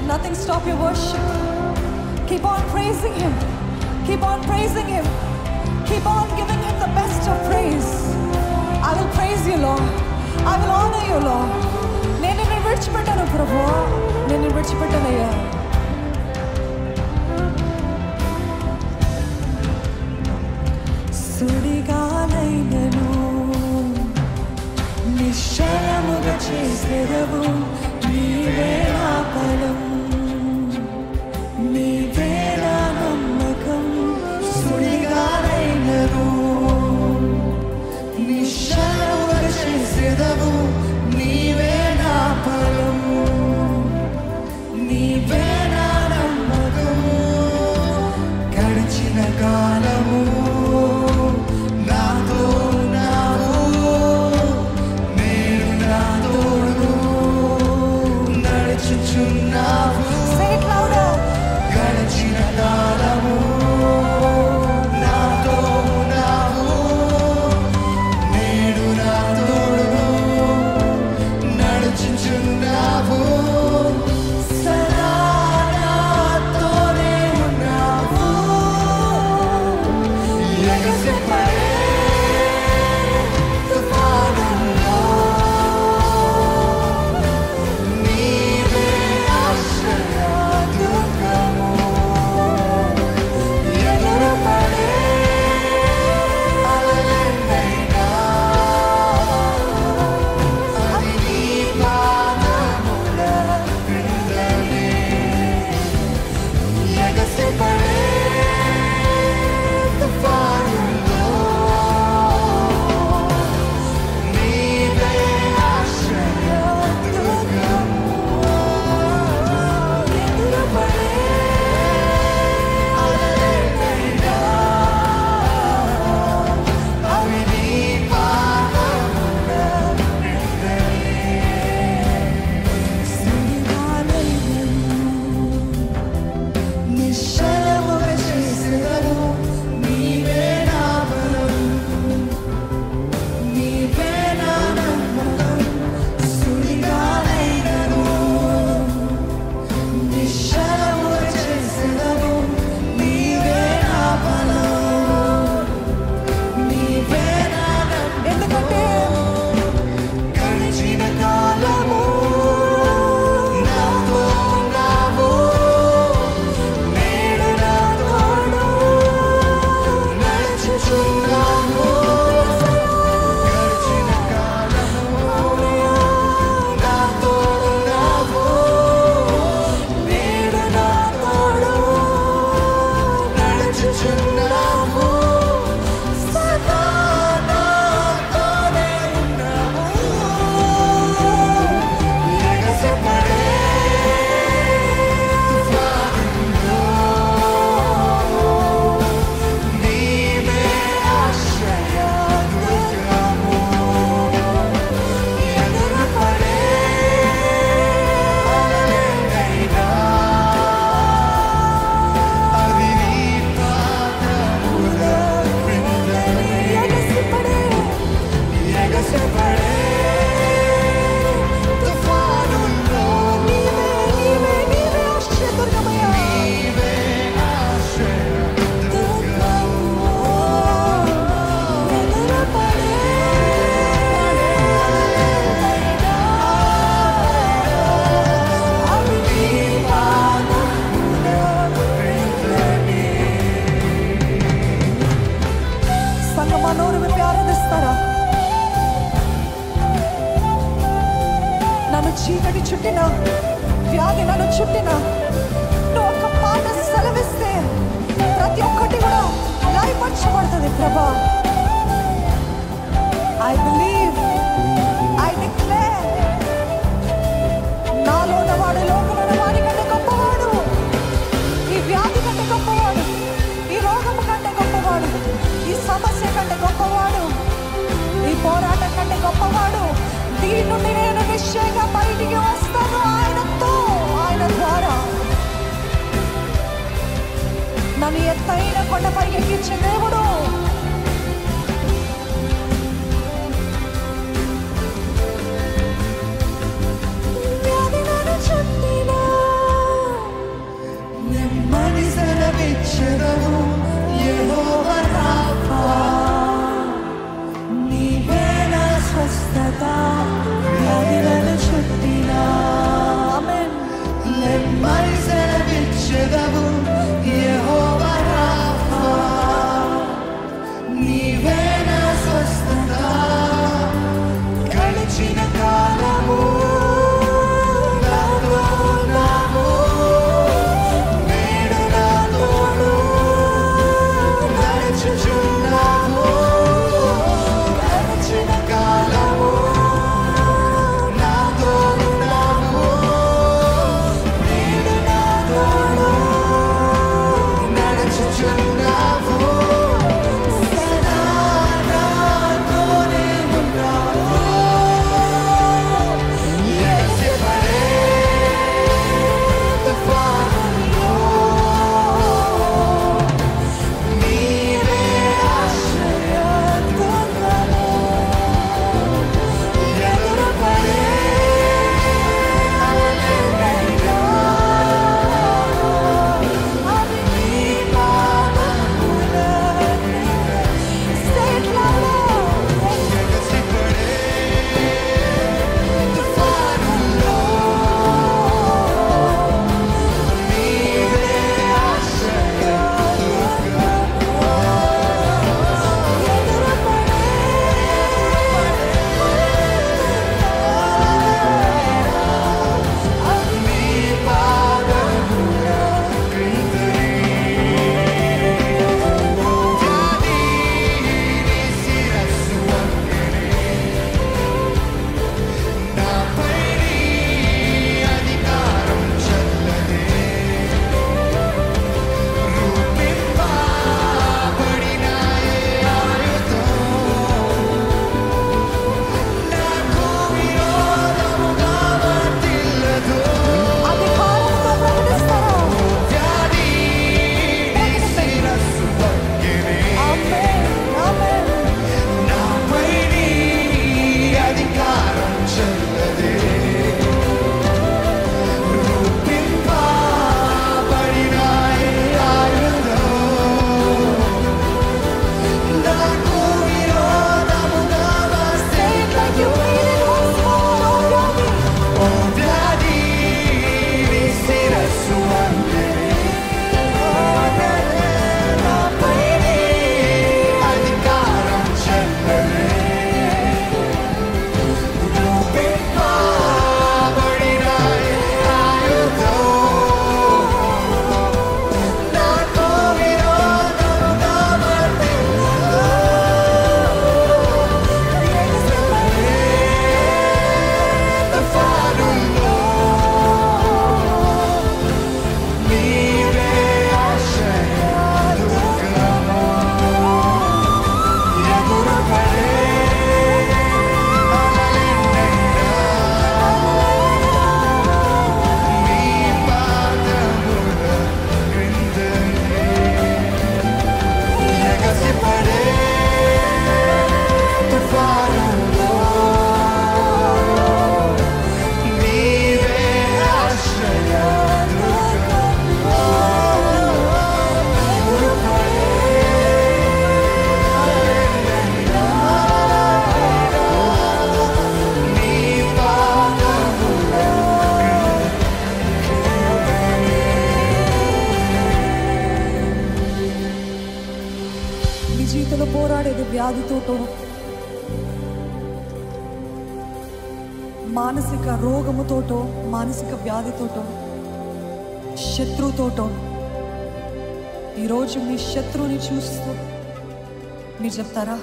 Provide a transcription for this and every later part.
Nothing stop your worship. Keep on praising Him. Keep on praising Him. Keep on giving Him the best of praise. I will praise you, Lord. I will honor you, Lord. నేను నిన్ను విడిచిపెట్టాను ప్రభువా, నేను నిన్ను విడిచిపెట్టానయ్యా. సుడిగాలైనను నిశ్చలముగా చేసెదవు, నీవే నా బలం, నీవే నా నమ్మకం. సుడిగాలైనను నిశ్చలముగా చేసెదవు, నీవే నా బలం, నీవే నా నమ్మకం. గడిచిన కాలము చీకటి చుట్టిన వ్యాధి నన్ను చుట్టిన నువ్వు ఒక్క మాట సెలవిస్తే ప్రతి ఒక్కటి కూడా లయపరచబడుతుంది ప్రభా. ఐ బిలీవ్, ఐ డిక్లేర్, నాలో ఉన్నవాడు లోకంలో ఉన్నవాడి కంటే గొప్పవాడు, ఈ వ్యాధి కంటే గొప్పవాడు, ఈ రోగము కంటే గొప్పవాడు, ఈ సమస్య కంటే గొప్పవాడు, ఈ పోరాటం కంటే గొప్పవాడు. దీని నుండి నేను నిశ్చయంగా బయటికి వస్తాను ఆయనతో, ఆయన ద్వారా. నన్ను ఎత్తైన కొండపై ఎక్కించే దేవుడు. వ్యాధి నన్ను చుట్టినా స్వస్థత వ్యాధిలను చుట్టిన నెమ్మది సెలవిచ్చెదవు యెహోవా రాఫా, నీవే నా స్వస్థత. గడిచిన కాలము నాతో ఉన్నావు, నేడు నా తోడు నడుచుచున్నావు. గడిచిన కాలము నాతో ఉన్నావు, నేడు నా తోడు నడుచుచున్నావు. సదా నాతోనే ఉన్నావు. ఎగసిపడే తుఫానులో నీవే ఆశ్రయదుర్గము. ఎదురుపడే అలలెన్నైనా అవి నీ పాదముల ఎగసిపడే తుఫానులో నీవే అధికారంతో ప్రకటిస్తారా? ఆమేన్, ఆమేన్. నాపై నీ అధికారం చెల్లదే. రూపింపబడిన ఈ ఆయుధం నాకు విరోధముగా వస్తే You made it once more, oh God. ఓ వ్యాధి నీ శిరస్సు వంగెనే. నాపై నీ అధికారం చెల్లదే. రూపింపబడిన ఈ ఆయుధం నాకు విరోధముగా వర్తిల్లదు. తుఫానులో నీవే ఆశ్రయదుర్గము. ఎదురుపడే అలలెన్నైనా నీ పాదముల క్రిందనే. ఎగసిపడే తుఫానులో నీవే ఆశ్రయదుర్గము. ఎదురుపడే అలలెన్నైనా నీ పాదముల మీ జీవితంలో పోరాడేది వ్యాధితోటో, మానసిక రోగముతోటో, మానసిక వ్యాధితోటో, శత్రువుతోటో. ఈరోజు మీ శత్రువుని చూస్తూ మీరు చెప్తారా,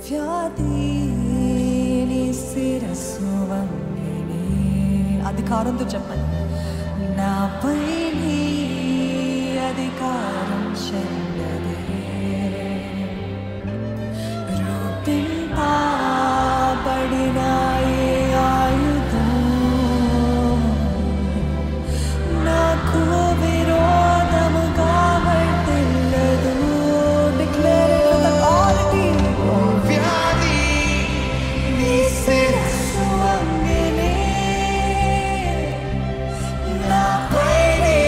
వ్యాధి నీ శిరస్సు వంగినే. అధికారంతో చెప్పండి, నాపై నీ అధికారం చెల్లదే. రూపింపబడిన ఈ ఆయుధం నాకు విరోధముగా వర్తిల్లదు. Declare it with authority. వ్యాధి నీ శిరస్సు వంగినే. నాపై నీ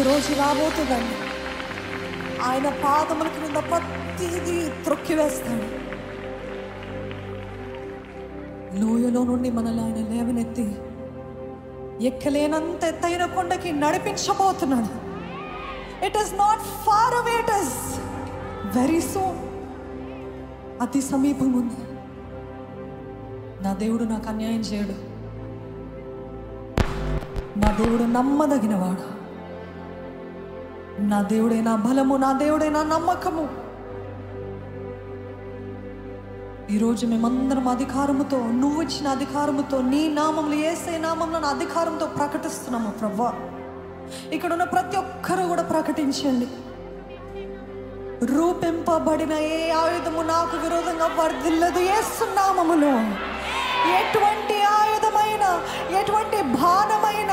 రోజు రాబోతుందండి, ఆయన పాదముల క్రింద ప్రతిదీ త్రొక్కివేస్తాడు. లోయలో నుండి మనల్ని ఆయన లేవనెత్తి ఎక్కలేనంత ఎత్తైన కొండకి నడిపించబోతున్నాడు. It is not far away, it is very soon. అతి సమీపం ఉంది. నా దేవుడు నాకు అన్యాయం చేయడు. నా దేవుడు నమ్మదగినవాడు. నా దేవుడే నా బలము, నా దేవుడే నా నమ్మకము. ఈరోజు మేమందరం అధికారముతో, నువ్వు ఇచ్చిన అధికారముతో, నీ నామంలో, యేసే నామంలో నా అధికారంతో ప్రకటిస్తున్నాము ప్రభువా. ఇక్కడ ఉన్న ప్రతి ఒక్కరూ కూడా ప్రకటించండి. రూపింపబడిన ఏ ఆయుధము నాకు విరోధంగా వర్ధిల్లదు యేసు నామములో. ఎటువంటి ఆయుధమైన, ఎటువంటి బాణమైన,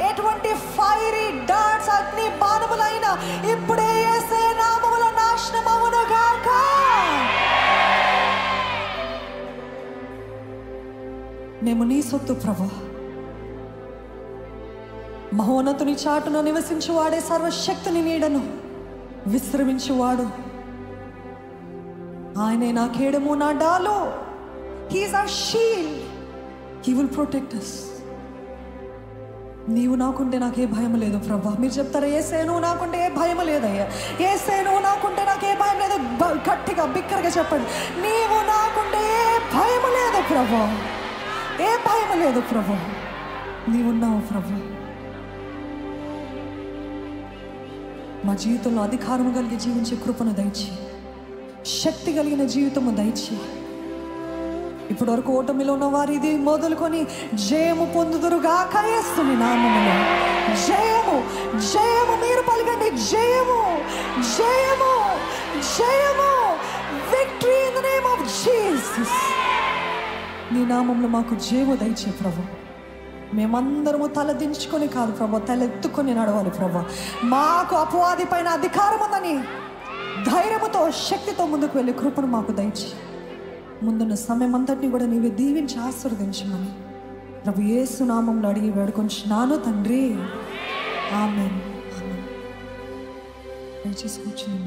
ఎటువంటి ఫైరీ డాట్స్, అగ్ని బాణములైన ఇప్పుడే యేసే నామములో నాశనమవును గాక. మేము నీ సొత్తు ప్రభువా. మహోన్నతుని చాటున నివసించువాడే సర్వశక్తిని నీడను విశ్రమించువాడు. ఆయనే నా కేడము, నా డాలు. He is our shield. He will protect us. నీవు నాకుంటే నాకే భయం లేదు ప్రభా. మీరు చెప్తారా, యేసే నువ్వు నాకుంటే ఏ భయం లేదయ్యా, యేసే నువ్వు నాకుంటే నాకే భయం లేదు. గట్టిగా బిక్కరగా చెప్పండి, నీవు నాకుంటే ఏ భయం లేదు ప్రభా, ఏ భయం లేదు ప్రభా. నీవున్నావు ప్రభా. మా జీవితంలో అధికారం కలిగి జీవించే కృపను దయచి, శక్తి కలిగిన జీవితము దయచి, ఇప్పటి వరకు ఓటమిలో ఉన్న వారు ఇది మొదలుకొని జయము పొందుదురుగాక యేసుని నామములో. జయము, జయము మీరు పలకండి. జయము, జయము, జయము. Victory in the name of Jesus. నీ నామంలో మాకు జయము దయచే ప్రభు. మేమందరము తలదించుకొని కాదు ప్రభు, తలెత్తుకొని నడవాలి ప్రభు. మాకు అపవాది పైన అధికారం ఉందని ధైర్యముతో, శక్తితో ముందుకు వెళ్ళి కృపను మాకు దయచి, ముందున్న సమయం అంతటిని కూడా నీవే దీవించి ఆశీర్వదించమని ప్రభు యేసు నామంలో అడిగి వేడుకొంచున్నాను తండ్రి. ఆమేన్. ఆమేన్. దయచేసి కూర్చుని